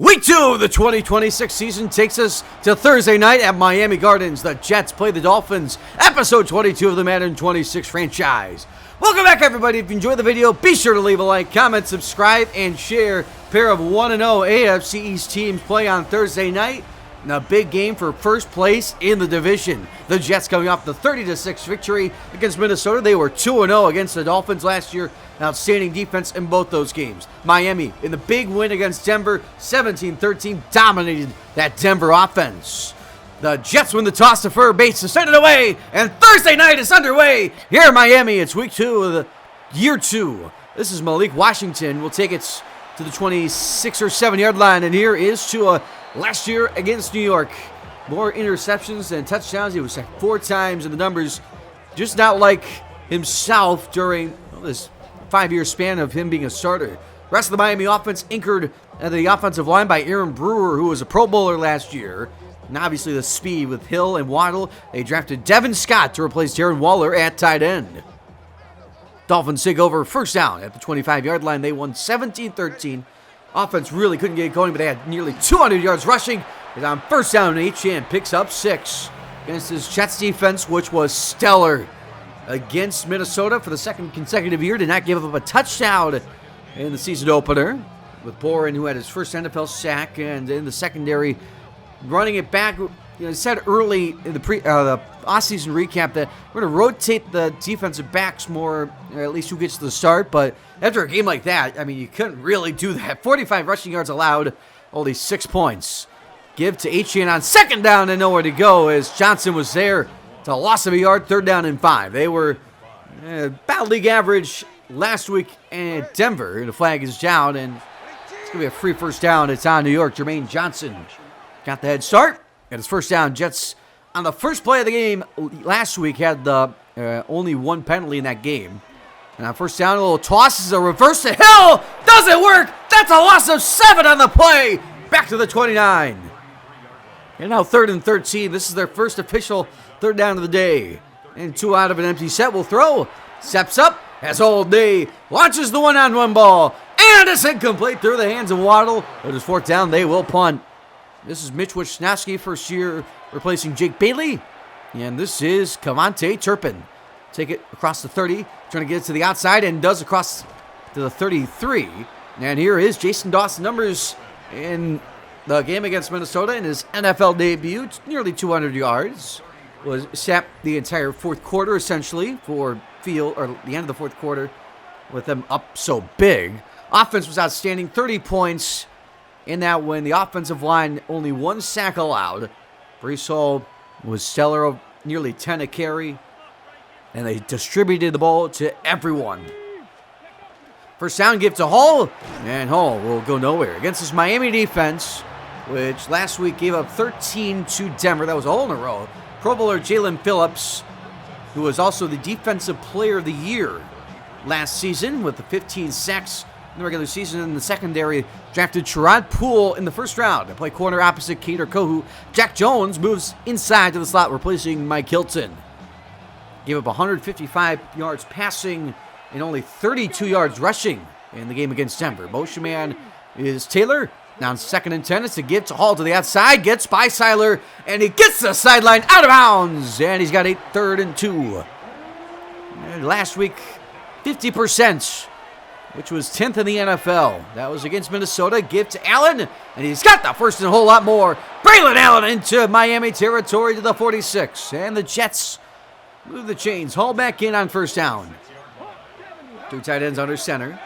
Week 2 of the 2026 season takes us to Thursday night at Miami Gardens. The Jets play the Dolphins, episode 22 of the Madden 26 franchise. Welcome back, everybody. If you enjoyed the video, be sure to leave a like, comment, subscribe, and share. Pair of 1-0 AFC East teams play on Thursday night in a big game for first place in the division. The Jets coming off the 30-6 victory against Minnesota. They were 2-0 against the Dolphins last year. Outstanding defense in both those games. Miami in the big win against Denver, 17-13, dominated that Denver offense. The Jets win the toss to Fur Bates to send it away, and Thursday night is underway here in Miami. It's week 2 of the year 2. This is Malik Washington. We'll take it to the 26 or 7 yard line, and here is Tua last year against New York. More interceptions than touchdowns. He was sacked 4 times, and the numbers just not like himself during this 5-year span of him being a starter. Rest of the Miami offense anchored at the offensive line by Aaron Brewer, who was a Pro Bowler last year. And obviously the speed with Hill and Waddle. They drafted Devin Scott to replace Darren Waller at tight end. Dolphins take over first down at the 25-yard line. They won 17-13. Offense really couldn't get going, but they had nearly 200 yards rushing. And on first down, H.N. picks up 6 against his Jets defense, which was stellar against Minnesota for the second consecutive year. Did not give up a touchdown in the season opener, with Boren, who had his first NFL sack, and in the secondary running it back. Said early in the offseason recap that we're going to rotate the defensive backs more, or at least who gets to the start. But after a game like that, I mean, you couldn't really do that. 45 rushing yards allowed, only 6 points. Give to H.N. on second down and nowhere to go as Johnson was there. It's a loss of a yard, 3rd down and 5. They were about league average last week at Denver. The flag is down, and it's going to be a free first down. It's on New York. Jermaine Johnson got the head start. Got his first down. Jets, on the first play of the game last week, had the only 1 penalty in that game. And on first down, a little toss is a reverse to Hill. Doesn't work. That's a loss of 7 on the play. Back to the 29. And now 3rd and 13. This is their first official 3rd down of the day. And 2 out of an empty set will throw. Steps up, has all day. Launches the one-on-one ball. And it's incomplete through the hands of Waddle. It is 4th down. They will punt. This is Mitch Wisnowski, first year, replacing Jake Bailey. And this is Cavante Turpin. Take it across the 30. Trying to get it to the outside and does across to the 33. And here is Jason Dawson. Numbers in the game against Minnesota in his NFL debut. Nearly 200 yards. Was sapped the entire 4th quarter, essentially, for field, or the end of the 4th quarter, with them up so big. Offense was outstanding, 30 points in that win. The offensive line, only 1 sack allowed. Breece Hall was stellar, nearly 10 a carry, and they distributed the ball to everyone. First down, give to Hall, and Hall will go nowhere against this Miami defense, which last week gave up 13 to Denver. That was all in a row. Pro Bowler Jalen Phillips, who was also the Defensive Player of the Year last season with the 15 sacks in the regular season. In the secondary, drafted Sherrod Poole in the first round to play corner opposite Kader Kohu. Jack Jones moves inside to the slot, replacing Mike Hilton. Gave up 155 yards passing and only 32 yards rushing in the game against Denver. Motion man is Taylor. Now on 2nd and 10, it's a give to Hall to the outside. Gets by Seiler, and he gets the sideline out of bounds. And he's got 3rd and 2. And last week, 50%, which was 10th in the NFL. That was against Minnesota. Give to Allen, and he's got the first and a whole lot more. Braylon Allen into Miami territory to the 46. And the Jets move the chains. Hall back in on first down. 2 tight ends under center.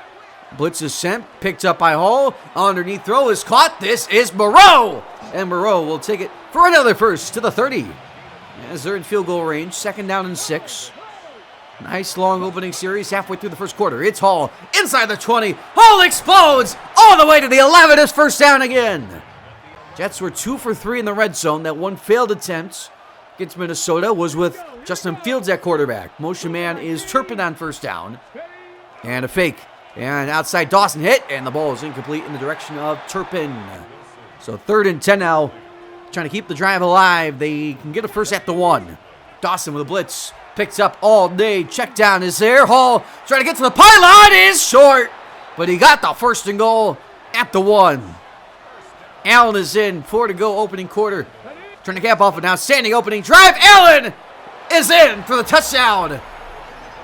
Blitz is sent, picked up by Hall. Underneath throw is caught. This is Moreau. And Moreau will take it for another first to the 30. As they're in field goal range, 2nd down and 6. Nice long opening series halfway through the first quarter. It's Hall inside the 20. Hall explodes all the way to the 11. It's first down again. Jets were 2 for 3 in the red zone. That one failed attempt against Minnesota was with Justin Fields at quarterback. Motion man is Turpin on first down. And a fake. And outside Dawson hit, and the ball is incomplete in the direction of Turpin. So 3rd and 10 now. Trying to keep the drive alive. They can get a first at the 1. Dawson with a blitz. Picked up all day. Check down is there. Hall trying to get to the pylon. Is short. But he got the 1st and goal at the 1. Allen is in. 4 to go, opening quarter. Turn the cap off an outstanding opening drive. Allen is in for the touchdown.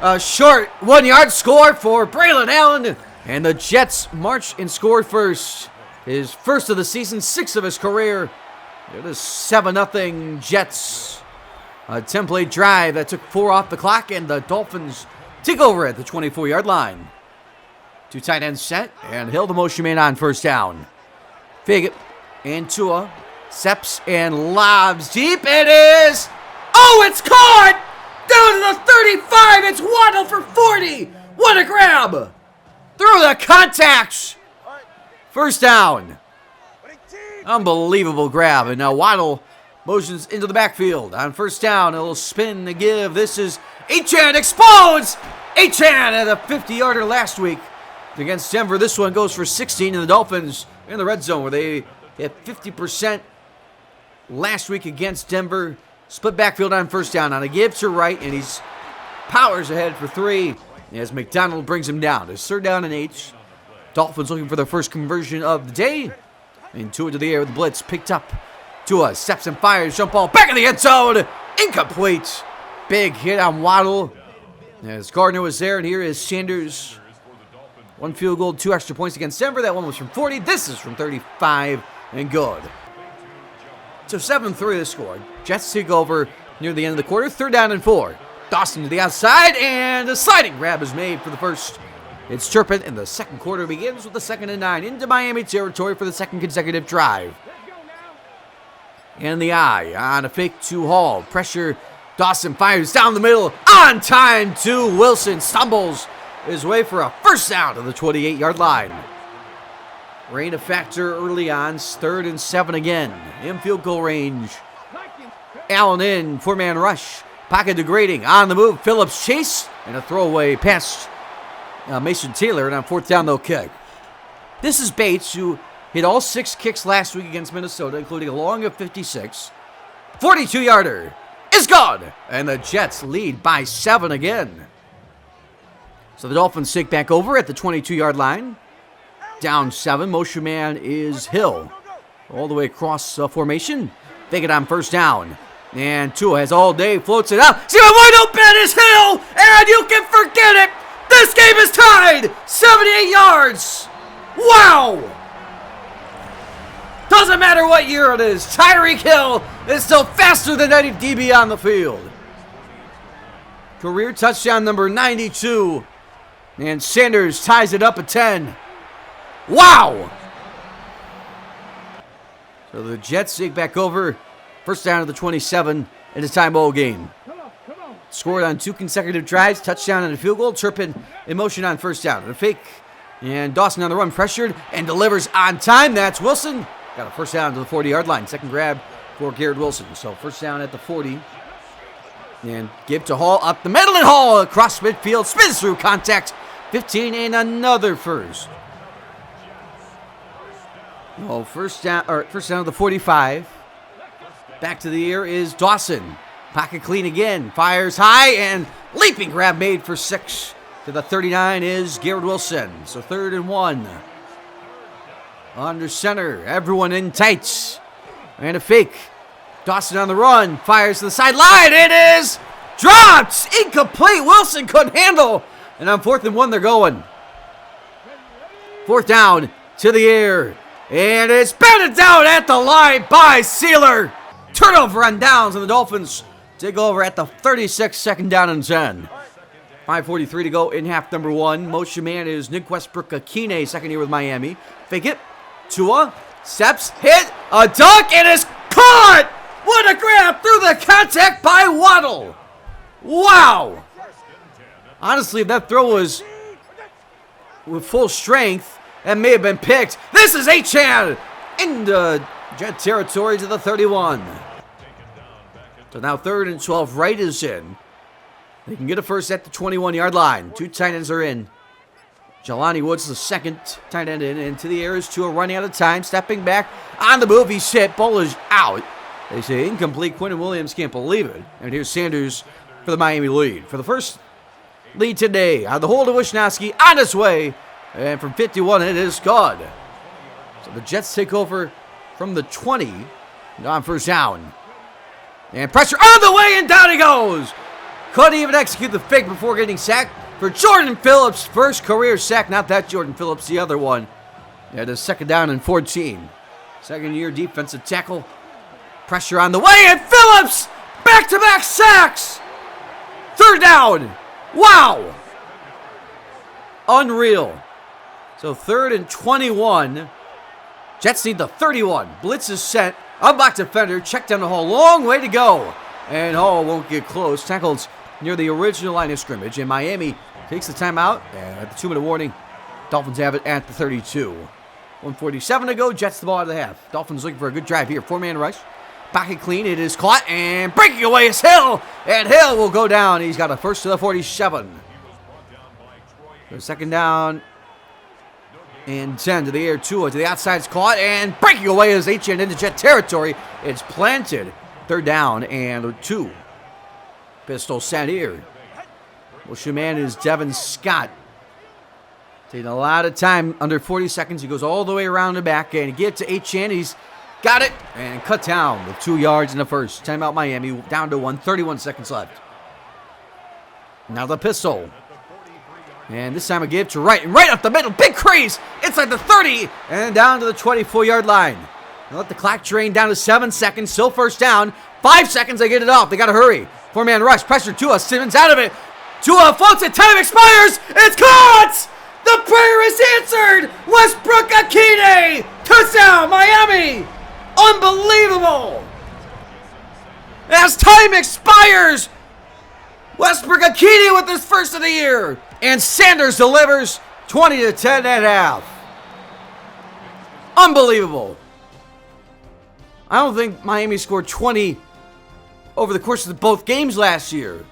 A short 1-yard score for Braylon Allen. And the Jets march and score first. His first of the season, 6 of his career. It is 7-0 Jets. A 10-play drive that took 4 off the clock, and the Dolphins take over at the 24-yard line. 2 tight ends set, and Hill the motion man on first down. Fig and Tua steps and lobs deep. It is. Oh, it's caught! Down to the 35. It's Waddle for 40. What a grab! Through the contacts. First down. Unbelievable grab. And now Waddle motions into the backfield on first down. A little spin to give. This is Achane explodes. Achane at a 50-yarder last week against Denver. This one goes for 16, and the Dolphins in the red zone where they hit 50% last week against Denver. Split backfield on first down on a give to right, and he's powers ahead for 3 as McDonald brings him down. It's 3rd down and 8. Dolphins looking for their first conversion of the day. And Tua to the air with the blitz. Picked up. Tua steps and fires. Jump ball back in the end zone. Incomplete. Big hit on Waddle. As Gardner was there, and here is Sanders. 1 field goal, 2 extra points against Denver. That one was from 40. This is from 35 and good. So 7-3 the score. Jets take over near the end of the quarter. 3rd down and 4. Dawson to the outside, and a sliding grab is made for the first. It's Turpin, and the second quarter begins with the 2nd and 9 into Miami territory for the second consecutive drive. And the eye on a fake to Hall. Pressure. Dawson fires down the middle. On time to Wilson. Stumbles his way for a first down to the 28-yard line. Rain a factor early on. 3rd and 7 again. In field goal range. Allen in. 4-man rush. Pocket degrading. On the move. Phillips chase. And a throwaway pass. Mason Taylor, and on 4th down, they'll kick. This is Bates, who hit all 6 kicks last week against Minnesota, including a long of 56. 42-yarder is gone, and the Jets lead by 7 again. So the Dolphins take back over at the 22-yard line. Down 7, motion man is Hill. All the way across formation. They get on first down. And Tua has all day, floats it out. See, wide open is Hill, and you can forget it. This game is tied! 78 yards! Wow! Doesn't matter what year it is. Tyreek Hill is still faster than any DB on the field. Career touchdown number 92. And Sanders ties it up at 10. Wow! So the Jets take back over. First down to the 27 in a time ball game. Scored on 2 consecutive drives, touchdown and a field goal. Turpin in motion on first down. And a fake. And Dawson on the run, pressured and delivers on time. That's Wilson. Got a first down to the 40-yard line. Second grab for Garrett Wilson. So first down at the 40. And give to Hall up the middle, and Hall across midfield. Spins through contact. 15 and another first. Oh, first down to the 45. Back to the air is Dawson. Pocket clean again, fires high, and leaping grab made for 6. To the 39 is Garrett Wilson. So 3rd and 1. Under center, everyone in tights. And a fake. Dawson on the run, fires to the sideline. It is dropped, incomplete. Wilson couldn't handle. And on 4th and 1, they're going. 4th down to the air. And it's batted down at the line by Sealer. Turnover on downs, and the Dolphins take over at the 36, 2nd down and 10. 5:43 to go in half number 1. Motion man is Nick Westbrook-Akine, second year with Miami. Fake it. Tua steps, hit, a dunk, and is caught! What a grab through the contact by Waddle. Wow! Honestly, if that throw was with full strength, that may have been picked. This is Achane into Jet territory to the 31. So now 3rd and 12. Wright is in. They can get a first at the 21-yard line. 2 tight ends are in. Jelani Woods, the second tight end in. And to the air is Tua running out of time. Stepping back on the move. He's hit. Ball is out. They say incomplete. Quentin Williams can't believe it. And here's Sanders for the Miami lead. For the first lead today. On the hold of Wisnowski on his way. And from 51, it is good. So the Jets take over from the 20 on first down. And pressure on the way, and down he goes. Couldn't even execute the fake before getting sacked for Jordan Phillips. First career sack, not that Jordan Phillips, the other one. At a second down and 14. Second year defensive tackle. Pressure on the way, and Phillips! Back-to-back sacks! Third down. Wow! Unreal. So 3rd and 21. Jets need the 31. Blitz is set. Unblocked defender. Check down the hole. Long way to go. And Hall won't get close. Tackled near the original line of scrimmage. And Miami takes the timeout. And at the 2-minute warning, Dolphins have it at the 32. 1:47 to go. Jets the ball out of the half. Dolphins looking for a good drive here. 4-man rush. Pocket clean. It is caught. And breaking away is Hill. And Hill will go down. He's got a first to the 47. So second down and 10 to the air. Tua to the outside. It's caught. And breaking away is H.N. into Jet territory. It's planted. Third down and 2. Pistol set here. Motion man is Devin Scott. Taking a lot of time, under 40 seconds. He goes all the way around the back and get to H.N. He's got it and cut down with 2 yards in the first. Timeout Miami, down to 1, 31 seconds left. Now the pistol. And this time a give to right, and right up the middle. Big crease inside the 30 and down to the 24-yard line. They let the clock drain down to 7 seconds. Still first down. 5 seconds, they get it off. They got to hurry. 4-man rush. Pressure. Tua. Simmons out of it. Tua floats it. Time expires. It's caught! The prayer is answered! Westbrook Akine! Touchdown, Miami! Unbelievable! As time expires, Westbrook Akine with his first of the year. And Sanders delivers 20-10 at half. Unbelievable. I don't think Miami scored 20 over the course of both games last year.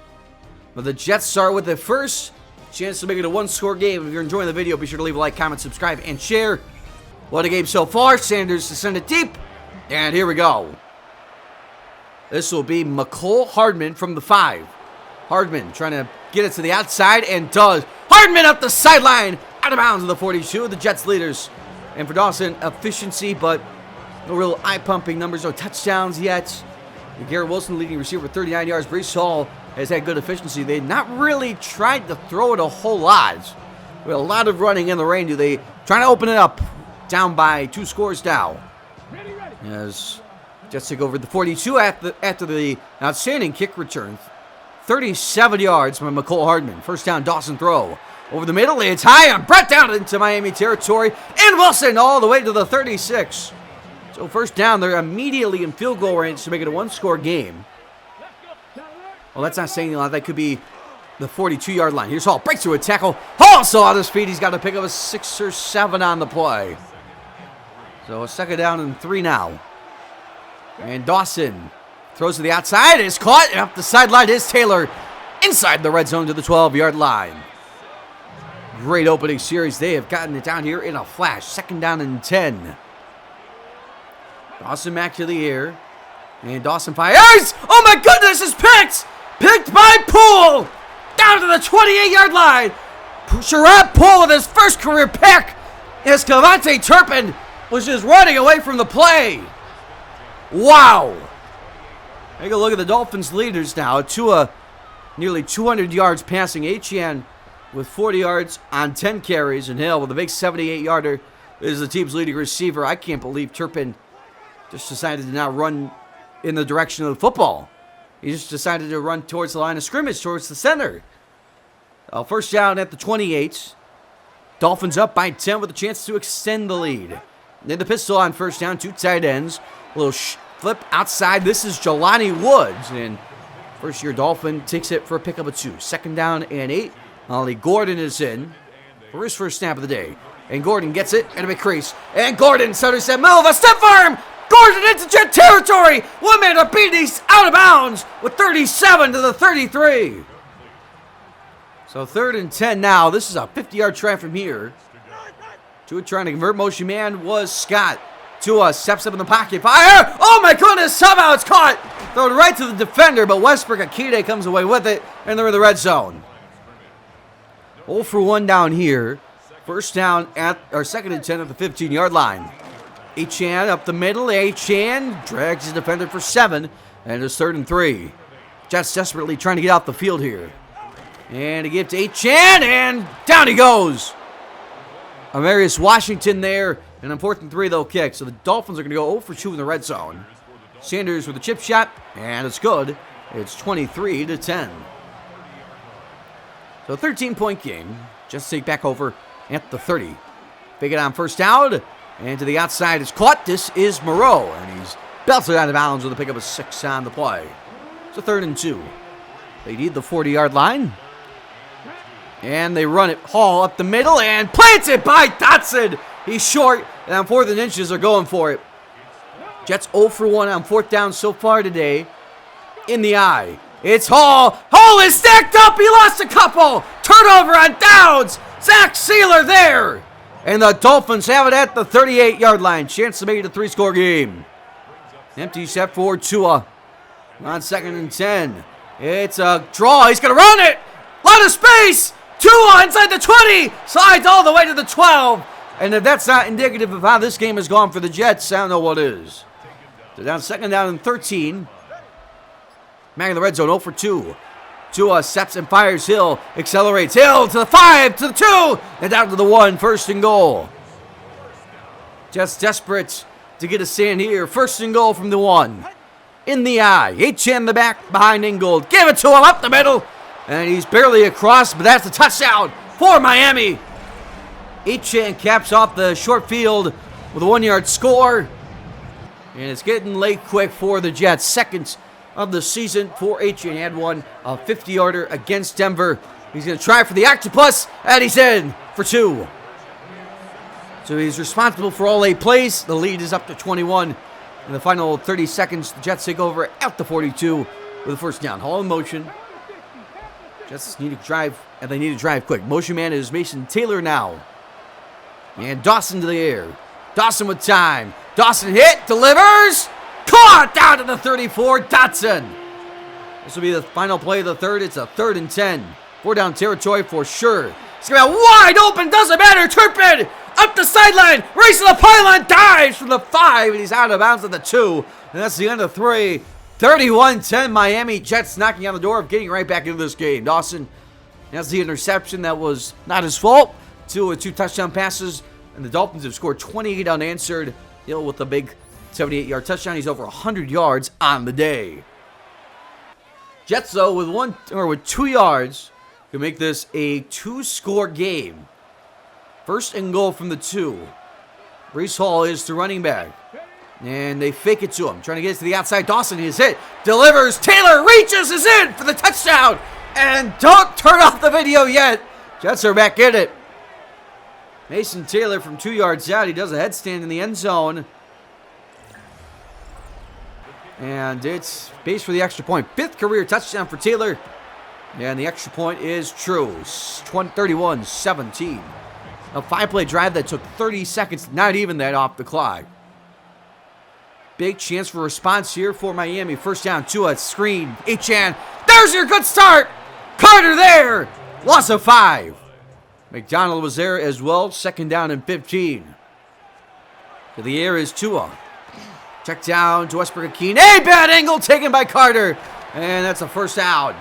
But the Jets start with the first chance to make it a one-score game. If you're enjoying the video, be sure to leave a like, comment, subscribe, and share. What a game so far. Sanders to send it deep. And here we go. This will be McCole Hardman from the 5. Hardman trying to get it to the outside and does. Hardman up the sideline. Out of bounds of the 42. The Jets leaders. And for Dawson, efficiency, but no real eye-pumping numbers. No touchdowns yet. And Garrett Wilson, leading receiver with 39 yards. Breece Hall has had good efficiency. They not really tried to throw it a whole lot. With a lot of running in the rain. They trying to open it up. Down by 2 scores now. As Jets take over the 42 after the outstanding kick return. 37 yards from McCole Hardman. First down, Dawson throw. Over the middle, it's high on Brett down into Miami territory. And Wilson all the way to the 36. So first down, they're immediately in field goal range to make it a one-score game. Well, that's not saying a lot. That could be the 42-yard line. Here's Hall. Breaks through a tackle. Hall still on his feet. He's got to pick up a 6 or 7 on the play. So a second down and 3 now. And Dawson throws to the outside. It's caught. And up the sideline is Taylor. Inside the red zone to the 12-yard line. Great opening series. They have gotten it down here in a flash. Second down and 10. Dawson back to the air. And Dawson fires. Oh my goodness, it's picked. Picked by Poole. Down to the 28-yard line. Sherrod Poole with his first career pick. As Cavante Turpin was just running away from the play. Wow. Take a look at the Dolphins leaders now. Tua nearly 200 yards passing. Etienne with 40 yards on 10 carries. And Hill with a big 78-yarder is the team's leading receiver. I can't believe Turpin just decided to not run in the direction of the football. He just decided to run towards the line of scrimmage, towards the center. First down at the 28. Dolphins up by 10 with a chance to extend the lead. Then the pistol on first down, 2 tight ends. A little flip outside. This is Jelani Woods. And first-year Dolphin takes it for a pickup of 2. Second down and 8. Ollie Gordon is in for his first snap of the day. And Gordon gets it and a big crease. And Gordon started to middle of a step arm. Gordon into Jet territory. One man to beat. He's out of bounds with 37 to the 33. So 3rd and 10 now. This is a 50-yard try from here. Tua trying to convert. Motion man was Scott. Tua steps up in the pocket. Fire! Oh my goodness! Somehow it's caught. Thrown right to the defender, but Westbrook Akine comes away with it, and they're in the red zone. 0 for 1 down here. First down at, or 2nd and 10 at the 15-yard line. Achane up the middle. Achane drags his defender for 7. And it's 3rd and 3. Jets desperately trying to get out the field here. And he gives to Achane, and down he goes. Amarius Washington there. And on 4th and 3, they'll kick. So the Dolphins are going to go 0 for 2 in the red zone. Sanders with a chip shot, and it's good. It's 23-10. So a 13-point game. Just take back over at the 30. Big it on first down, and to the outside is caught. This is Moreau, and he's belted out of bounds with a pickup of 6 on the play. It's a 3rd and 2. They need the 40-yard line. And they run it. Hall up the middle and planted by Dotson. He's short, and on 4th and inches are going for it. Jets 0 for 1 on 4th down so far today. In the eye. It's Hall. Hall is stacked up. He lost a couple. Turnover on downs. Zach Sealer there. And the Dolphins have it at the 38-yard line. Chance to make it a 3-score game. Empty set for Tua. On 2nd and 10. It's a draw. He's going to run it. Lot of space. Tua inside the 20. Slides all the way to the 12. And if that's not indicative of how this game has gone for the Jets, I don't know what is. They're down 2nd down and 13. Back in the red zone, 0 for 2. Tua steps and fires. Hill accelerates. Hill to the 5, to the 2, and down to the 1. 1st and goal. Just desperate to get a stand here. 1st and goal from the 1. In the eye. Achane in the back behind Ingold. Give it to him up the middle. And he's barely across, but that's a touchdown for Miami. Achane caps off the short field with a 1-yard score. And it's getting late quick for the Jets. 2nd of the season for Achane. He had one, a 50-yarder against Denver. He's going to try for the octopus, and he's in for 2. So he's responsible for all 8 plays. The lead is up to 21. In the final 30 seconds, the Jets take over at the 42 with a 1st down. Hall in motion. Jets need to drive, and they need to drive quick. Motion man is Mason Taylor now. And Dawson to the air. Dawson with time. Dawson hit, delivers. Caught down to the 34, Dotson. This will be the final play of the 3rd. It's a 3rd and 10. 4-down territory for sure. It's going to be wide open, doesn't matter. Turpin up the sideline, racing the pylon, dives from the 5, and he's out of bounds at the 2. And that's the end of 3. 31-10 Miami. Jets knocking on the door of getting right back into this game. Dawson has the interception that was not his fault. 2 touchdown passes, and the Dolphins have scored 28 unanswered. Hill with a big 78-yard touchdown. He's over 100 yards on the day. Jets, though, with 2 yards, can make this a 2-score game. 1st and goal from the 2. Breece Hall is the running back. And they fake it to him. Trying to get it to the outside. Dawson is hit. Delivers. Taylor reaches. Is in for the touchdown. And don't turn off the video yet. Jets are back in it. Mason Taylor from 2 yards out. He does a headstand in the end zone. And it's base for the extra point. 5th career touchdown for Taylor. And the extra point is true. 31-17. A 5-play drive that took 30 seconds. Not even that off the clock. Big chance for response here for Miami. 1st down, Tua, screen. Achane. There's your good start. Carter there. Loss of 5. McDonald was there as well. 2nd down and 15. To the air is Tua. Check down to Westbrook-Akeen. A bad angle taken by Carter. And that's a 1st down.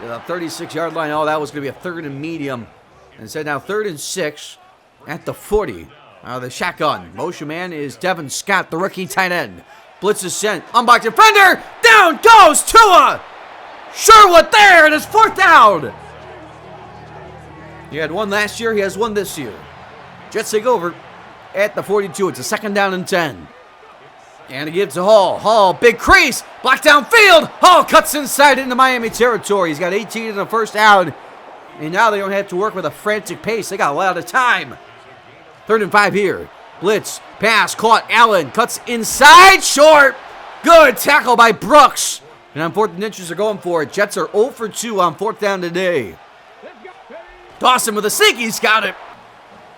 To the 36-yard line. Oh, that was going to be a 3rd and medium. And instead now 3rd and 6 at the 40. The shotgun. Motion man is Devin Scott, the rookie tight end. Blitz is sent. Unblocked defender. Down goes Tua. Sherwood there, and it's 4th down. He had one last year. He has one this year. Jets take over at the 42. It's a 2nd down and 10. And he gives to Hall. Hall, big crease. Blocked downfield. Hall cuts inside into Miami territory. He's got 18 in the 1st down. And now they don't have to work with a frantic pace. They got a lot of time. 3rd and 5 here. Blitz, pass, caught. Allen cuts inside, short. Good tackle by Brooks. And on 4th and inches, they're going for it. Jets are 0 for 2 on 4th down today. Dawson with a sink. He's got it.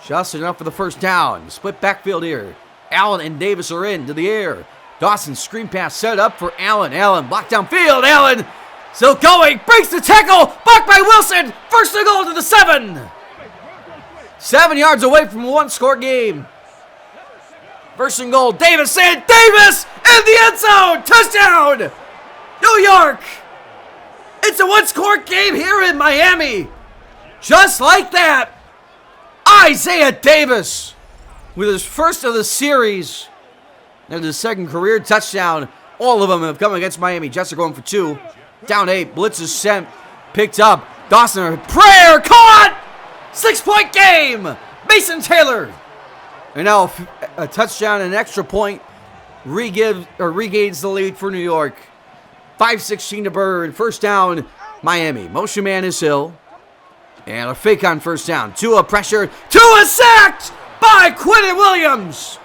Just enough for the 1st down. Split backfield here. Allen and Davis are in to the air. Dawson screen pass set up for Allen. Allen blocked downfield. Allen still going. Breaks the tackle. Blocked by Wilson. 1st and goal to the 7. 7 yards away from a 1-score game. First and goal. Davis in the end zone. Touchdown, New York. It's a one-score game here in Miami. Just like that, Isaiah Davis with his first of the series and his second career touchdown. All of them have come against Miami. Jets are going for 2. Down 8. Blitz is sent. Picked up. Dawson, prayer caught. 6-point game. Mason Taylor. And now a touchdown and an extra point regains the lead for New York. 5:16 to burn. First down, Miami. Motion man is Hill. And a fake on first down. Tua pressured. Tua sacked by Quinnen Williams.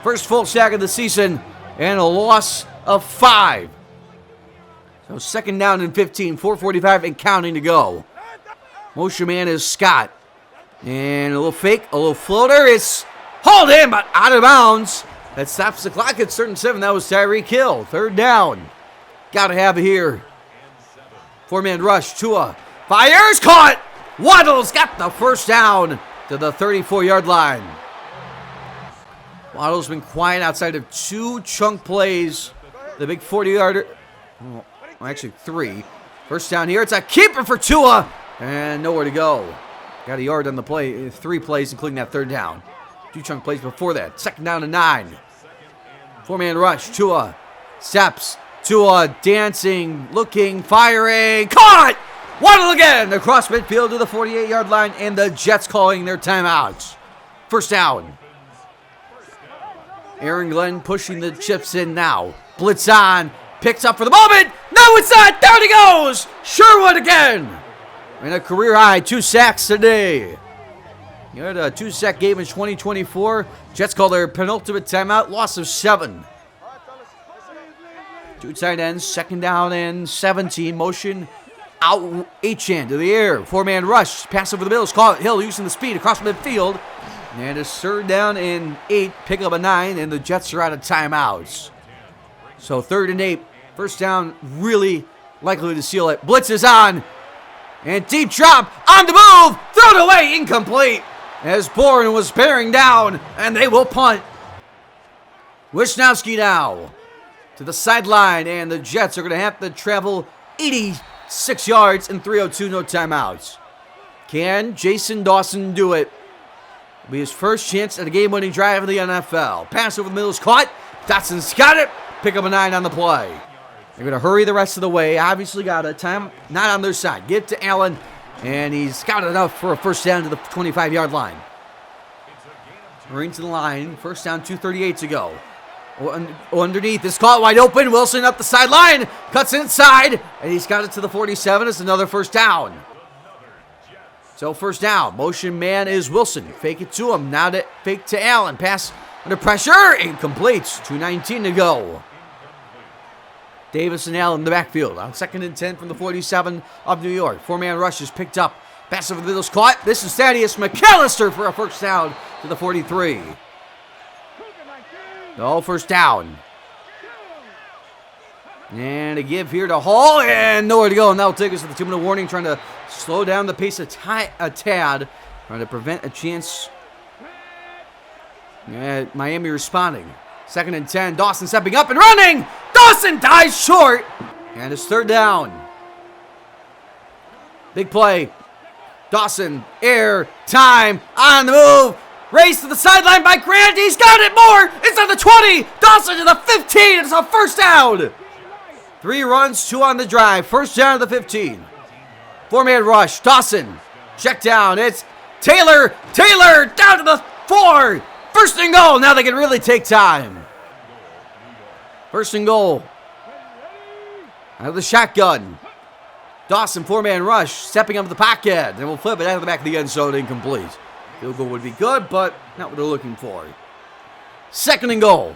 First full sack of the season and a loss of 5. So second down and 15. 4:45 and counting to go. Motion man is Scott. And a little fake, a little floater. It's hauled in, but out of bounds. That stops the clock at 7. That was Tyreek Hill. Third down. Got to have it here. 4-man rush. Tua fires. Caught. Waddle's got the first down to the 34-yard line. Waddle's been quiet outside of 2 chunk plays. The big 40-yarder. Well, actually 3. First down here. It's a keeper for Tua. And nowhere to go. Got a yard on the play. 3 plays, including that third down. 2 chunk plays before that. Second down and 9. 4-man rush. Tua steps. Tua dancing, looking, firing. Caught! Waddle again across midfield to the 48-yard line, and the Jets calling their timeouts. First down. Aaron Glenn pushing the chips in now. Blitz on. Picks up for the moment. No, it's not. Down he goes. Sherwood again. And a career high 2 sacks today. You had a 2-sack game in 2024. Jets call their penultimate timeout. Loss of 7. 2 tight ends. Second down and 17. Motion out H-end to the air. 4-man rush. Pass over the middle. Call it Hill using the speed across midfield. And it's third down and 8. Pick up a 9. And the Jets are out of timeouts. So 3rd and 8. First down really likely to seal it. Blitz is on. And deep drop on the move. Thrown away. Incomplete. As Bourne was bearing down. And they will punt. Wisnowski now to the sideline. And the Jets are going to have to travel 86 yards in 3:02. No timeouts. Can Jason Dawson do it? It'll be his first chance at a game-winning drive in the NFL. Pass over the middle is caught. Dawson's got it. Pick up a 9 on the play. They're going to hurry the rest of the way. Obviously got a time not on their side. Get to Allen, and he's got enough for a first down to the 25-yard line. Hurrying to the line. First down, 2:38 to go. Underneath is caught wide open. Wilson up the sideline. Cuts inside, and he's got it to the 47. It's another first down. So first down. Motion man is Wilson. Fake it to him. Now to fake to Allen. Pass under pressure. Incomplete. 2:19 to go. Davis and Allen in the backfield on 2nd and 10 from the 47 of New York. 4-man rush is picked up. Pass over the middle is caught. This is Thaddeus McAllister for a first down to the 43. No, first down. And a give here to Hall, and nowhere to go. And that'll take us to the 2-minute warning, trying to slow down the pace a tad, trying to prevent a chance. Miami responding. 2nd and 10. Dawson stepping up and running. Dawson dies short. And it's third down. Big play. Dawson, air, time, on the move. Race to the sideline by Grant. He's got it more. It's at the 20. Dawson to the 15. It's a first down. 3 runs, 2 on the drive. First down to the 15. 4-man rush. Dawson. Check down. It's Taylor. Taylor down to the 4. First and goal. Now they can really take time. First and goal. Out of the shotgun. Dawson, 4-man rush. Stepping up the pocket. Then we'll flip it out of the back of the end zone. Incomplete. Field goal would be good, but not what they're looking for. 2nd and goal.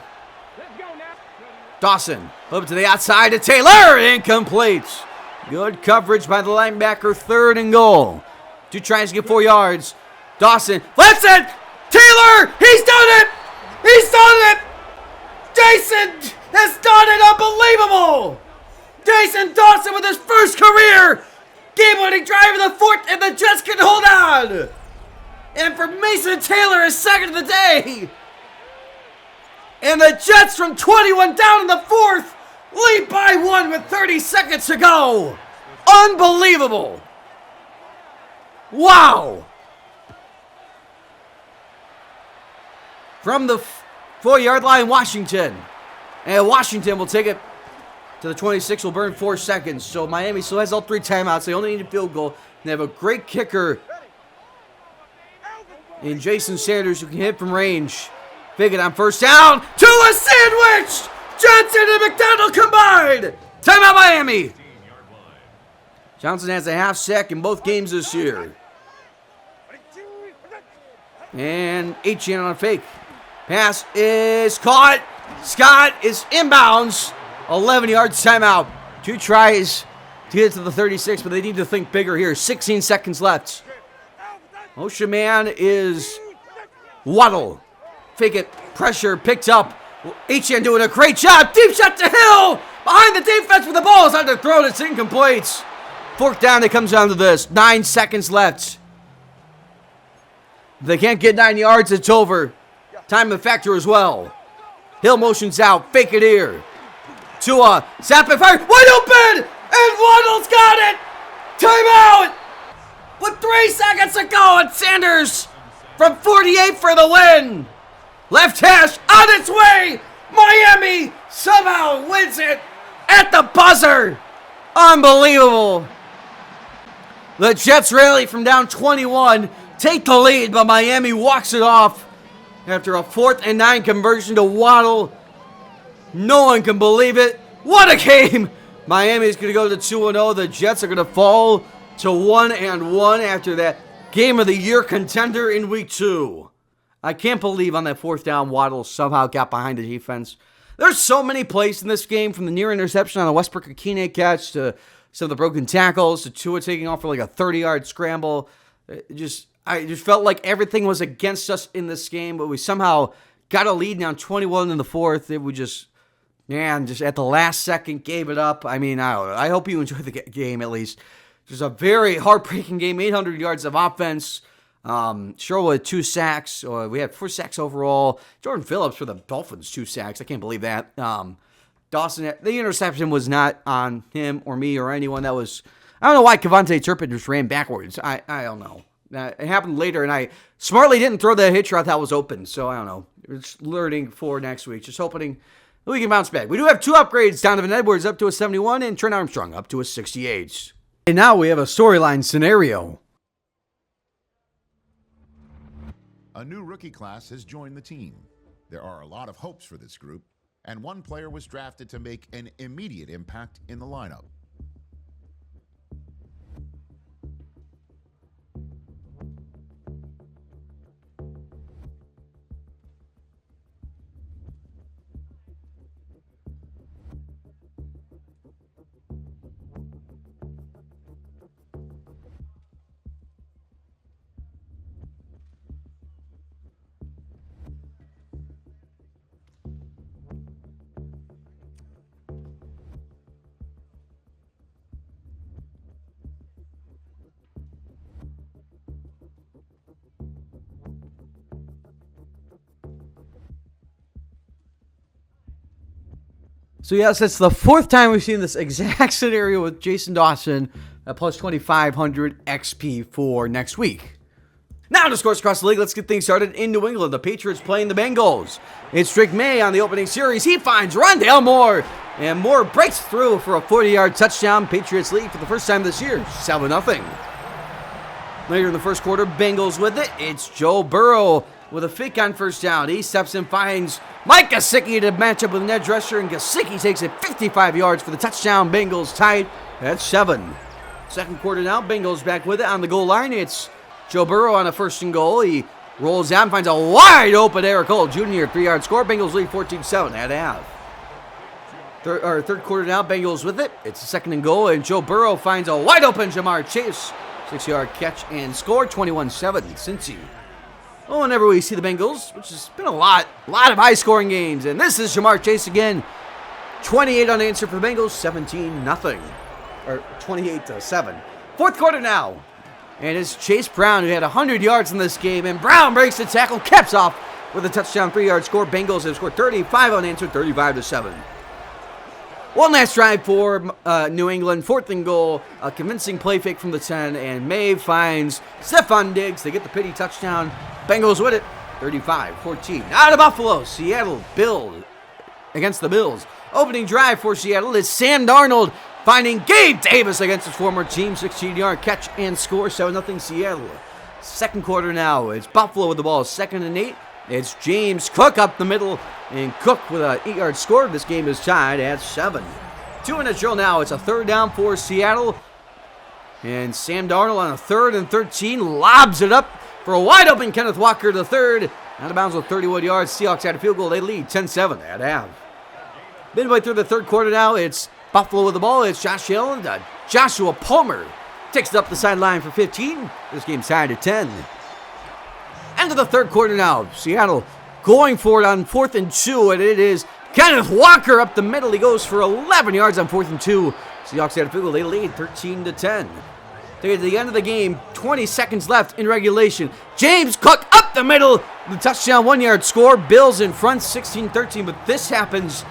Dawson. Flip it to the outside to Taylor. Incomplete. Good coverage by the linebacker. 3rd and goal. 2 tries to get 4 yards. Dawson flips it. Taylor, he's done it! He's done it! Jason has done it! Unbelievable! Jason Dawson with his first career game-winning drive in the 4th, and the Jets can hold on! And for Mason Taylor, his 2nd of the day! And the Jets from 21 down in the fourth lead by 1 with 30 seconds to go. Unbelievable. Wow. From the 4-yard line, Washington. And Washington will take it to the 26, will burn 4 seconds. So Miami still has all 3 timeouts. They only need a field goal. They have a great kicker in Jason Sanders who can hit from range. Fake it on first down to a sandwich. Johnson and McDonald combined. Timeout Miami. Johnson has a half sack in both games this year. And Etienne on a fake. Pass is caught. Scott is inbounds. 11 yards timeout. 2 tries to get to the 36, but they need to think bigger here. 16 seconds left. Motion man is Waddle. Fake it. Pressure picked up. Etienne doing a great job. Deep shot to Hill. Behind the defense with the ball is underthrown. It's incomplete. 4th down. It comes down to this. 9 seconds left. If they can't get 9 yards, it's over. Time and factor as well. Hill motions out. Fake it here. Tua. Snap and fire. Wide open. And Waddle's got it. Timeout. With 3 seconds to go. And Sanders from 48 for the win. Left hash on its way. Miami somehow wins it at the buzzer. Unbelievable. The Jets rally from down 21. Take the lead, but Miami walks it off after a 4th and 9 conversion to Waddle. No one can believe it. What a game. Miami's going to go to 2-0. The Jets are going to fall to 1-1 after that game of the year contender in week 2. I can't believe on that 4th down, Waddle somehow got behind the defense. There's so many plays in this game, from the near interception on the Westbrook-Akine catch to some of the broken tackles to Tua taking off for like a 30-yard scramble. I just felt like everything was against us in this game, but we somehow got a lead down 21 in the 4th. We just at the last second gave it up. I mean, I don't know. I hope you enjoyed the game at least. Just a very heartbreaking game. 800 yards of offense. Sherwood with 2 sacks. We had 4 sacks overall. Jordan Phillips for the Dolphins, 2 sacks. I can't believe that. Dawson, the interception was not on him or me or anyone. That was, I don't know why Kevontae Turpin just ran backwards. I don't know. It happened later, and I smartly didn't throw the hitch route that was open. So I don't know. We're just learning for next week. Just hoping we can bounce back. We do have 2 upgrades. Donovan Edwards up to a 71, and Trent Armstrong up to a 68. And now we have a storyline scenario. A new rookie class has joined the team. There are a lot of hopes for this group, and one player was drafted to make an immediate impact in the lineup. So yes, it's the 4th time we've seen this exact scenario with Jason Dawson at plus 2,500 XP for next week. Now to scores across the league, let's get things started in New England. The Patriots playing the Bengals. It's Drake May on the opening series. He finds Rondale Moore, and Moore breaks through for a 40-yard touchdown. Patriots lead for the first time this year, 7-0. Later in the first quarter, Bengals with it. It's Joe Burrow with a fake on first down. He steps and finds Mike Gesicki to match up with Ned Drescher, and Gesicki takes it 55 yards for the touchdown. Bengals tied at 7. Second quarter now, Bengals back with it on the goal line. It's Joe Burrow on a 1st and goal. He rolls down, finds a wide open Eric Cole Jr. 3-yard score. Bengals lead 14-7 at half. Third quarter now, Bengals with it. It's a 2nd and goal, and Joe Burrow finds a wide open Jamar Chase. 6-yard catch and score, 21-7. Cincy. Well, whenever we see the Bengals, which has been a lot of high-scoring games, and this is Jamar Chase again. 28 unanswered for the Bengals, 17-0, or 28-7. Fourth quarter now, and it's Chase Brown who had 100 yards in this game, and Brown breaks the tackle, caps off with a touchdown 3-yard score. Bengals have scored 35 unanswered, 35-7. One last drive for New England, 4th and goal, a convincing play fake from the 10, and May finds Stephon Diggs. They get the pity touchdown. Bengals with it, 35-14. Now to Buffalo, Seattle build against the Bills. Opening drive for Seattle is Sam Darnold finding Gabe Davis against his former team. 16-yard catch and score, 7-0 Seattle. Second quarter now, it's Buffalo with the ball, 2nd and 8. It's James Cook up the middle, and Cook with an 8-yard score. This game is tied at 7. 2 minutes drill now. It's a 3rd down for Seattle. And Sam Darnold on a 3rd and 13 lobs it up for a wide open Kenneth Walker III. Out of bounds with 31 yards. Seahawks had a field goal. They lead 10-7 at half. Midway through the 3rd quarter now, it's Buffalo with the ball. It's Josh Allen. Joshua Palmer takes it up the sideline for 15. This game's tied at 10. End of the 3rd quarter now. Seattle going for it on 4th and 2, and it is Kenneth Walker up the middle. He goes for 11 yards on 4th and 2. Seahawks had a field goal. They lead 13-10. They get to the end of the game. 20 seconds left in regulation. James Cook up the middle. The touchdown, 1-yard score. Bills in front, 16-13. But this happens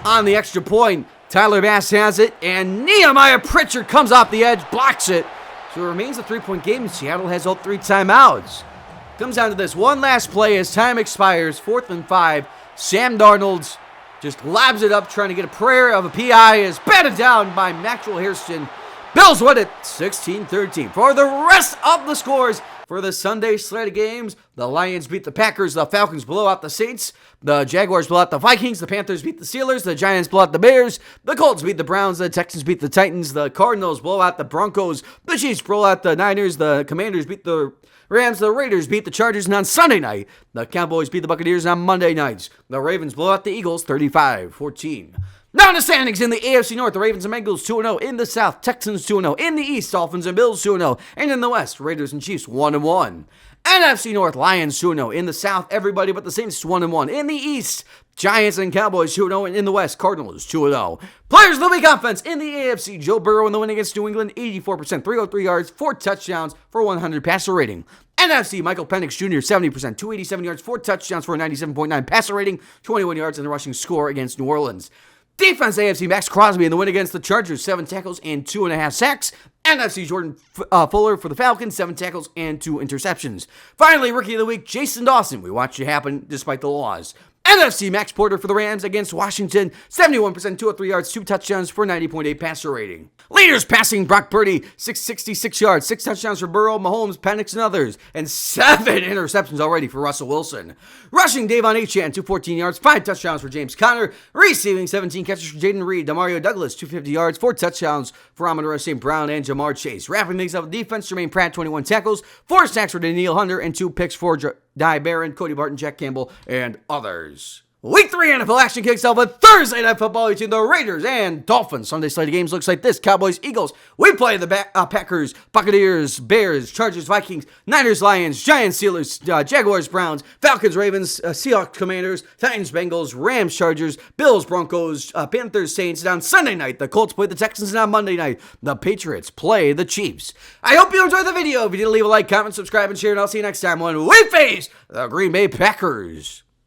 on the extra point. Tyler Bass has it, and Nehemiah Pritchard comes off the edge, blocks it. So it remains a 3-point game, and Seattle has all 3 timeouts. Comes down to this one last play as time expires, 4th and 5. Sam Darnold just lobs it up, trying to get a prayer of a PI, is batted down by Maxwell Hairston. Bills win it, 16-13. For the rest of the scores for the Sunday slate of games, the Lions beat the Packers, the Falcons blow out the Saints, the Jaguars blow out the Vikings, the Panthers beat the Steelers, the Giants blow out the Bears, the Colts beat the Browns, the Texans beat the Titans, the Cardinals blow out the Broncos, the Chiefs blow out the Niners, the Commanders beat the Rams, the Raiders beat the Chargers, and on Sunday night, the Cowboys beat the Buccaneers, and on Monday nights, the Ravens blow out the Eagles 35-14. Now in the standings in the AFC North, the Ravens and Bengals 2-0. In the South, Texans 2-0. In the East, Dolphins and Bills 2-0. And in the West, Raiders and Chiefs 1-1. NFC North, Lions 2-0. In the South, everybody but the Saints 1-1. In the East, Giants and Cowboys 2-0. And in the West, Cardinals 2-0. Players of the week offense in the AFC, Joe Burrow in the win against New England, 84%, 303 yards, 4 touchdowns for 100 passer rating. NFC, Michael Penix Jr., 70%, 287 yards, 4 touchdowns for a 97.9 passer rating, 21 yards in the rushing score against New Orleans. Defense, AFC, Max Crosby in the win against the Chargers, 7 tackles and 2.5 sacks. NFC, Jordan Fuller for the Falcons, 7 tackles and 2 interceptions. Finally, Rookie of the Week, Jason Dawson. We watched it happen despite the laws. NFC, Max Porter for the Rams against Washington, 71%, 203 yards, 2 touchdowns for 90.8 passer rating. Leaders passing, Brock Purdy, 666 yards, 6 touchdowns for Burrow, Mahomes, Penix, and others, and 7 interceptions already for Russell Wilson. Rushing, Davon Achane, 214 yards, 5 touchdowns for James Conner. Receiving, 17 catches for Jaden Reed, Demario Douglas, 250 yards, 4 touchdowns for Amon-Ra St. Brown and Jamar Chase. Wrapping things up with defense, Jermaine Pratt, 21 tackles, 4 sacks for Daniil Hunter, and 2 picks for Dye Barron, Cody Barton, Jack Campbell, and others. Week 3 NFL action kicks off with Thursday Night Football between the Raiders and Dolphins. Sunday slate of games looks like this. Cowboys, Eagles. We play the Packers, Buccaneers, Bears, Chargers, Vikings, Niners, Lions, Giants, Steelers, Jaguars, Browns, Falcons, Ravens, Seahawks, Commanders, Titans, Bengals, Rams, Chargers, Bills, Broncos, Panthers, Saints. And on Sunday night, the Colts play the Texans, and on Monday night, the Patriots play the Chiefs. I hope you enjoyed the video. If you did, leave a like, comment, subscribe, and share, and I'll see you next time when we face the Green Bay Packers.